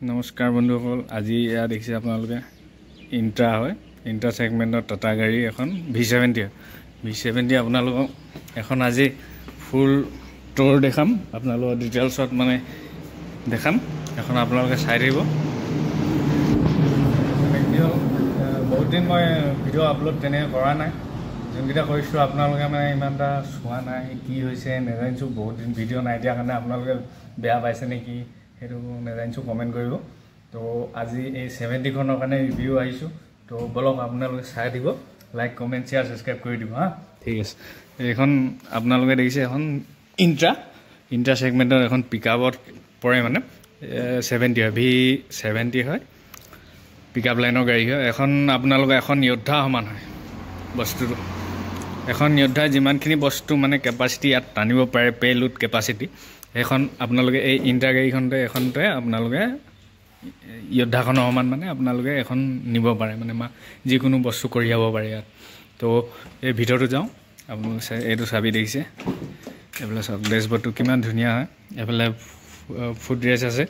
নমস্কাৰ বন্ধুসকল, আজি এয়া দেখিছে আপোনালোকে ইণ্ট্ৰা হয়। ইণ্ট্ৰা ছেগমেণ্টৰ টাটা গাড়ী এখন V70 আপোনালোকক এখন আজি ফুল টুৰ দেখাম। আপোনালোকৰ ডিটেইলছত মানে দেখাম, এখন আপোনালোকে চাই থাকিব। বহুত দিন মই ভিডিঅ' আপলোড তেনেকৈ কৰা নাই, যোনকেইটা কৰিছোঁ আপোনালোকে মানে ইমান এটা চোৱা নাই, কি হৈছে নেজানিছোঁ। বহুত দিন ভিডিঅ' নাই দিয়াৰ কাৰণে আপোনালোকে বেয়া পাইছে নেকি সেইটো নেজানিছোঁ, কমেণ্ট কৰিব। তো আজি এই 70খনৰ কাৰণে ৰিভিউ আহিছোঁ। তো বলক আপোনালোকে চাই দিব, লাইক কমেণ্ট শ্বেয়াৰ ছাবস্ক্ৰাইব কৰি দিব হা। ঠিক আছে, এইখন আপোনালোকে দেখিছে এখন ইণ্ট্ৰা ছেগমেণ্টৰ এখন পিকআপত পৰে, মানে 70 হয়, V70 হয়, পিকআপ লাইনৰ গাড়ী হয়। এখন আপোনালোকে এখন য়োদ্ধা সমান হয় বস্তুটো। এখন য়োদ্ধাই যিমানখিনি বস্তু মানে কেপাচিটি ইয়াত টানিব পাৰে, পেলোড কেপাচিটি, সেইখন আপোনালোকে এই ইণ্ট্ৰা এখনতে আপোনালোকে য়োদ্ধাখনৰ সমান মানে আপোনালোকে এখন নিব পাৰে, মানে যিকোনো বস্তু কঢ়িয়াব পাৰে ইয়াত। তো এই ভিতৰতো যাওঁ, আপোনালোকে এইটো চাবি দেখিছে, এইফালে চাওক ডেছবৰ্ডটো কিমান ধুনীয়া হয়। এইফালে ফুড ৰেষ্ট আছে,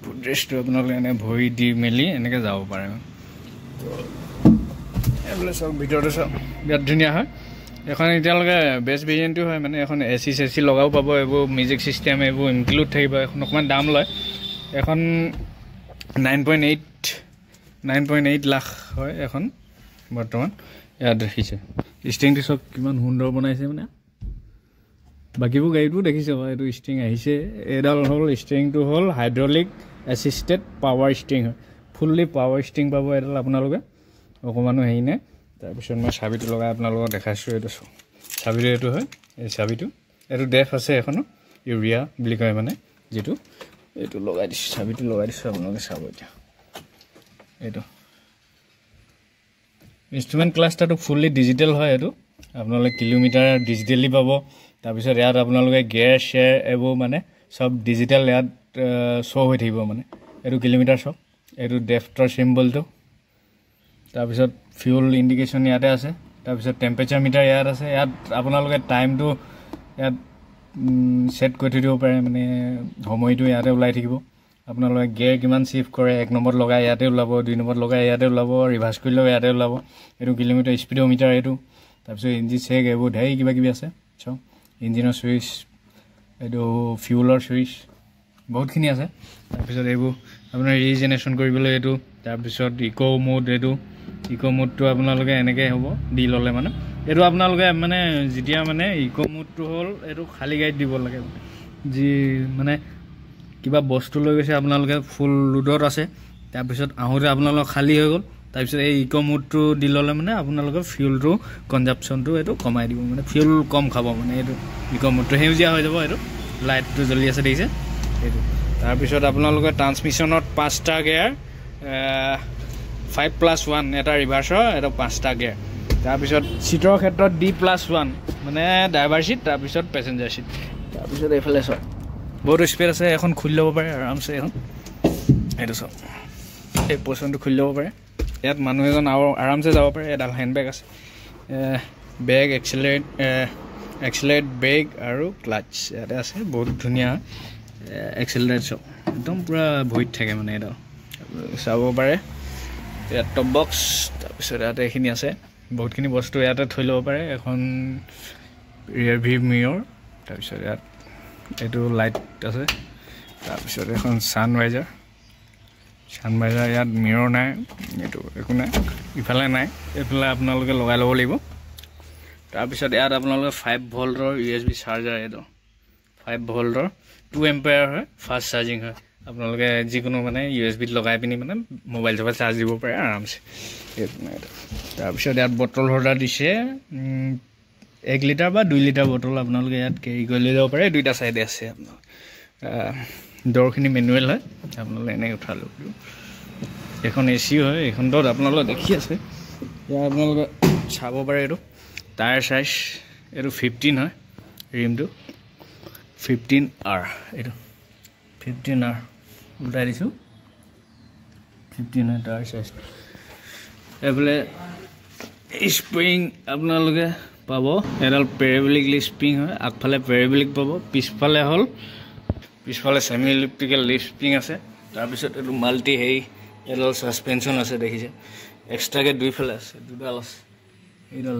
ফুড ৰেষ্টটো আপোনালোকে এনে ভৰি দি মেলি এনেকৈ যাব পাৰে। তো এইফালে চাওক ভিতৰতো চাওক, বিৰাট ধুনীয়া হয়। এখন এতিয়ালৈকে বেষ্ট ভেৰিয়েণ্টটো হয়, মানে এখন AC লগাব পাব, এইবোৰ মিউজিক চিষ্টেম এইবোৰ ইনক্লুড থাকিব। এখন অকণমান দাম লয়, এখন 9.8 লাখ হয় এখন বৰ্তমান। ইয়াত দেখিছে ষ্টিংটো চব কিমান সুন্দৰ বনাইছে, মানে বাকীবোৰ গাড়ীটো দেখিছে বাৰু। এইটো ষ্টিং আহিছে, এইডাল হ'ল ষ্টিংটো হ'ল হাইড্ৰলিক এছিষ্টেড পাৱাৰ ষ্টিং হয়, ফুল্লি পাৱাৰ ষ্টিং পাব এইডাল আপোনালোকে, অকণমানো হেৰি নাই। তাৰপিছত মই চাবিটো লগাই আপোনালোকক দেখাইছোঁ, এইটো চাবিটো এইটো হয়, এই চাবিটো এইটো ডেফ আছে এখনো, ইউৰিয়া বুলি কয় মানে যিটো, এইটো লগাই দিছোঁ, চাবিটো লগাই দিছোঁ, আপোনালোকে চাব। এতিয়া এইটো ইনষ্ট্ৰুমেণ্ট ক্লাষ্টাৰটো ফুল্লি ডিজিটেল হয়, এইটো আপোনালোকে কিলোমিটাৰ ডিজিটেলি পাব। তাৰপিছত ইয়াত আপোনালোকে গিয়াৰ শ্বেয়াৰ এইবোৰ মানে চব ডিজিটেল ইয়াত শ্ব' হৈ থাকিব, মানে এইটো কিলোমিটাৰ চব, এইটো ডেফটৰ চিম্বলটো। তাৰপিছত ফিউল ইণ্ডিকেশ্যন ইয়াতে আছে, তাৰপিছত টেম্পাৰেচাৰ মিটাৰ ইয়াত আছে। ইয়াত আপোনালোকে টাইমটো ইয়াত ছেট কৰি থৈ দিব পাৰে, মানে সময়টো ইয়াতে ওলাই থাকিব। আপোনালোকে গিয়াৰ কিমান শ্বিফ্ট কৰে, 1 নম্বৰত লগাই ইয়াতে ওলাব, 2 নম্বৰত লগাই ইয়াতে ওলাব, ৰিভাৰ্ছ কৰিলেও ইয়াতে ওলাব। এইটো কিলোমিটাৰ স্পীডোমিটাৰ এইটো। তাৰপিছত ইঞ্জিন চেক এইবোৰ ঢেৰ কিবা কিবি আছে চাওক, ইঞ্জিনৰ ছুইচ, এইটো ফিউলৰ ছুইচ, বহুতখিনি আছে। তাৰপিছত এইবোৰ আপোনাৰ ৰিজেনেৰেশ্যন কৰিবলৈ এইটো। তাৰপিছত ইক' মোড, এইটো ইক' মোডটো আপোনালোকে এনেকৈ হ'ব দি ল'লে, মানে এইটো আপোনালোকে মানে যেতিয়া মানে ইক' মোডটো হ'ল এইটো খালী গাড়ীত দিব লাগে, যি মানে কিবা বস্তু লৈ গৈছে আপোনালোকে ফুল লোডত আছে, তাৰপিছত আহোঁতে আপোনালোকৰ খালী হৈ গ'ল, তাৰপিছত এই ইক' মোডটো দি ল'লে মানে আপোনালোকৰ ফিউলটো কনজাপশ্যনটো এইটো কমাই দিব, মানে ফিউল কম খাব, মানে এইটো ইক' মোডটো সেউজীয়া হৈ যাব। এইটো লাইটটো জ্বলি আছে দেখিছে এইটো। তাৰপিছত আপোনালোকে ট্ৰান্সমিশ্যনত 5টা গিয়াৰ, 5+1 এটা ৰিভাৰ্ছৰ, এটা 5টা গিয়াৰ। তাৰপিছত ছিটৰ ক্ষেত্ৰত D+1 মানে ড্ৰাইভাৰ ছিট, তাৰপিছত পেছেঞ্জাৰ ছিট। তাৰপিছত এইফালে চাওক বহুত স্পেচ আছে, এখন খুলি ল'ব পাৰে আৰামছে। এখন এইটো চাওক, এই প'জিশ্যনটো খুলি ল'ব পাৰে, ইয়াত মানুহ এজন আৰামছে যাব পাৰে। এডাল হেণ্ডবেগ আছে, বেগ, এক্সেলেৰেট ব্ৰেক আৰু ক্লাটছ ইয়াতে আছে, বহুত ধুনীয়া। এক্সেলেৰেট চাওক একদম পূৰা ভৰিত থাকে, মানে এডাল চাব পাৰে। ইয়াত টপ বক্স, তাৰপিছত ইয়াতে এইখিনি আছে, বহুতখিনি বস্তু ইয়াতে থৈ ল'ব পাৰে। এখন ৰিয়াৰ ভিউ মিৰৰ, তাৰপিছত ইয়াত এইটো লাইট আছে। তাৰপিছত এখন ছানভাইজাৰ, ইয়াত মিৰৰ নাই, এইটো একো নাই, ইফালে নাই, এইফালে আপোনালোকে লগাই ল'ব লাগিব। তাৰপিছত ইয়াত আপোনালোকে 5 ভল্টৰ USB চাৰ্জাৰ, এইটো 5 ভল্টৰ 2 এম্পিয়াৰ হয়, ফাষ্ট চাৰ্জিং হয়। আপোনালোকে যিকোনো মানে USB লগাই পিনি মানে মোবাইল চোবাইল চাৰ্জ দিব পাৰে আৰামছে। তাৰপিছত ইয়াত বটল হোল্ডাৰ দিছে, 1 লিটাৰ বা 2 লিটাৰ বটল আপোনালোকে ইয়াত কেৰি কৰি লৈ যাব পাৰে। 2টা ছাইডে আছে আপোনাৰ। দৰখিনি মেনুৱেল হয়, আপোনালোকে এনেকৈ উঠাই ল'ব। এখন AC হয়, এইখনত আপোনালোকে দেখি আছে, ইয়াত আপোনালোকে চাব পাৰে। এইটো টায়াৰ চাইজ, এইটো 15 হয়, ৰিমটো 15R, এইটো 15R উল্টাই দিছোঁ, 15 হয় টায়াৰ চাইজ। এইফালে স্প্ৰিং আপোনালোকে পাব, এডাল পেৰাবলিক স্প্ৰিং হয়, আগফালে পেৰাবলিক পাব, পিছফালে হ'ল পিছফালে সেমি ইলেক্ট্ৰিকেল লিফ স্প্ৰিং আছে। তাৰপিছত এইটো মাল্টি হেৰি এডাল ছাছপেনশ্যন আছে দেখিছে এক্সট্ৰাকৈ দুইফালে আছে দুডাল আছে এইডাল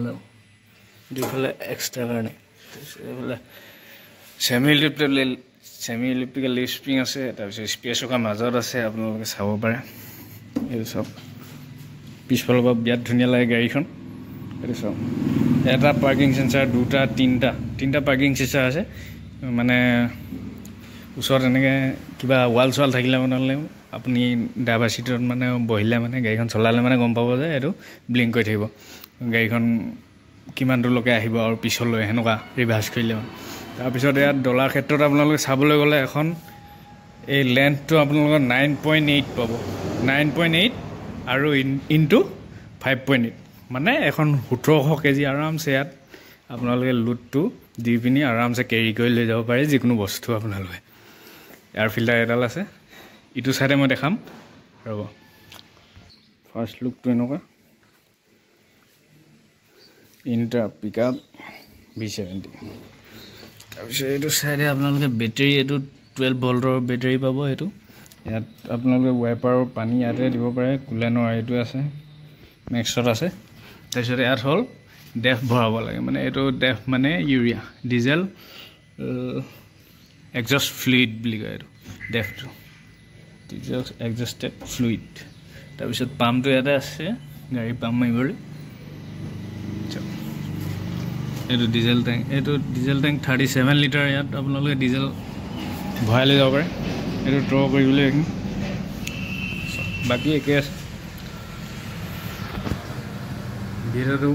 দুইফালে এক্সট্ৰা কাৰণে তাৰপিছত এইফালে ছেমি ইলেক্ট্ৰিকেল লিভ স্প্ৰিং আছে তাৰপিছত স্পেচ থকা মাজত আছে আপোনালোকে চাব পাৰে এইটো চব পিছফালৰ পৰা বিৰাট ধুনীয়া লাগে গাড়ীখন এইটো চব এটা পাৰ্কিং চেঞ্চাৰ দুটা তিনিটা পাৰ্কিং চেঞ্চাৰ আছে মানে ওচৰত এনেকৈ কিবা ৱাল চোৱাল থাকিলে মানে আপুনি ড্ৰাইভাৰ ছিটত মানে বহিলে মানে গাড়ীখন চলালে মানে গম পাব যে এইটো ব্লিংক কৰি থাকিব গাড়ীখন কিমান দূৰলৈকে আহিব আৰু পিছলৈ সেনেকুৱা ৰিভাৰ্চ কৰিলে মানে তাৰপিছত ইয়াত ডলাৰ ক্ষেত্ৰত আপোনালোকে চাবলৈ গ'লে এখন এই লেন্থটো আপোনালোকৰ 9.8 পাব 9.8 আৰু ইনটু 5.8 মানে এখন 1700 কেজি আৰামছে ইয়াত আপোনালোকে লোডটো দি পিনি আৰামছে কেৰি কৰি লৈ যাব পাৰে যিকোনো বস্তু আপোনালোকে এয়াৰ ফিল্টাৰ এডাল আছে ইটো চাইডে মই দেখাম ৰ'ব ফাৰ্ষ্ট লুকটো এনেকুৱা ইণ্টাৰ পিকআপ V70 তাৰপিছত এইটো চাইডে আপোনালোকে বেটেৰী এইটো 12 ভল্টৰ বেটেৰী পাব এইটো ইয়াত আপোনালোকে ৱাইপাৰৰ পানী ইয়াতে দিব পাৰে কুলেনৰ এইটো আছে মেক্সত আছে তাৰপিছত ইয়াত হ'ল ডেফ ভৰাব লাগে মানে এইটো ডেফ মানে ইউৰিয়া ডিজেল এক্সজষ্ট ফ্লুইড বুলি কয় এইটো ডেফটো ডিজেল এক্সজষ্টেড ফ্লুইড তাৰপিছত পাম্পটো ইয়াতে আছে গাড়ী পাম্প মাৰিবলৈ এইটো ডিজেল টেংক 37 লিটাৰ ইয়াত আপোনালোকে ডিজেল ভৰাই লৈ যাব পাৰে এইটো ট্ৰ কৰিবলৈ এইখিনি বাকী একে আছে ভিডিঅ'টো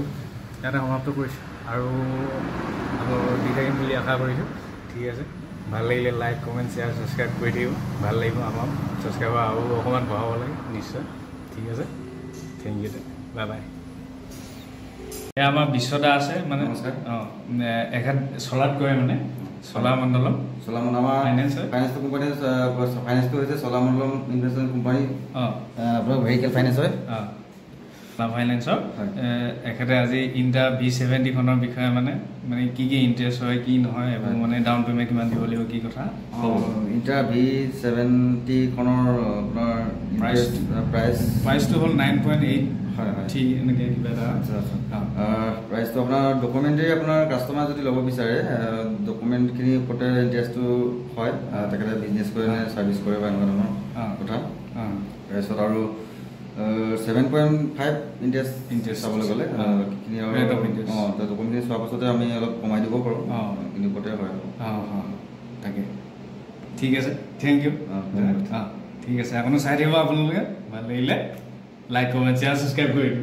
ইয়াতে সমাপ্ত কৰিছোঁ আৰু দি থাকিম বুলি আশা কৰিছোঁ ঠিক আছে ভাল লাগিলে লাইক কমেণ্ট শ্বেয়াৰ ছাবস্ক্ৰাইব কৰি থাকিব ভাল লাগিব আমাক ছাবস্ক্ৰাইবাৰ আৰু অকণমান বঢ়াব লাগে নিশ্চয় ঠিক আছে থেংক ইউ বাই বাই এয়া আমাৰ বিশ্বদা আছে মানে অঁ এখেত চলাত কৰে মানে চলামণ্ডলম আমাৰ ফাইনেন্স কোম্পানী ফাইনেন্সটো হৈছে চলামণ্ডলম ইনভেষ্টমেণ্ট কোম্পানী আপোনাৰ ভেহিকেল ফাইনেন্স হয় ফাইনেন্সৰ এখেতে আজি ইণ্টা V70 খনৰ বিষয়ে মানে কি ইণ্টাৰেষ্ট হয় কি নহয় এইবোৰ মানে ডাউন পে'মেণ্ট কিমান দিব লাগিব কি কথা ইণ্টা V70 খনৰ আপোনাৰ প্ৰাইচটো হ'ল 9.8 হয় হয় ঠিক এনেকৈ কিবা এটা প্ৰাইচটো আপোনাৰ ডকুমেণ্টেৰী আপোনাৰ কাষ্টমাৰ যদি ল'ব বিচাৰে ডকুমেণ্টখিনিৰ ওপৰতে ইণ্টাৰেষ্টটো হয় তেখেতে বিজনেছ কৰে নে ছাৰ্ভিচ কৰে বা এনেকুৱা ধৰণৰ কথা তাৰপিছত আৰু 7.5 ইণ্টাৰেষ্ট চাবলৈ গ'লে সেইখিনি আৰু ডকুমেণ্টখিনি চোৱাৰ পাছতে আমি অলপ কমাই দিব পাৰোঁ সেইখিনি ওপৰতে হয় তাকে ঠিক আছে থেংক ইউ ঠিক আছে আপুনি চাই থাকিব আপোনালোকে ভাল লাগিলে লাইক কমেণ্ট শ্বেয়াৰ ছাবস্ক্ৰাইব কৰিব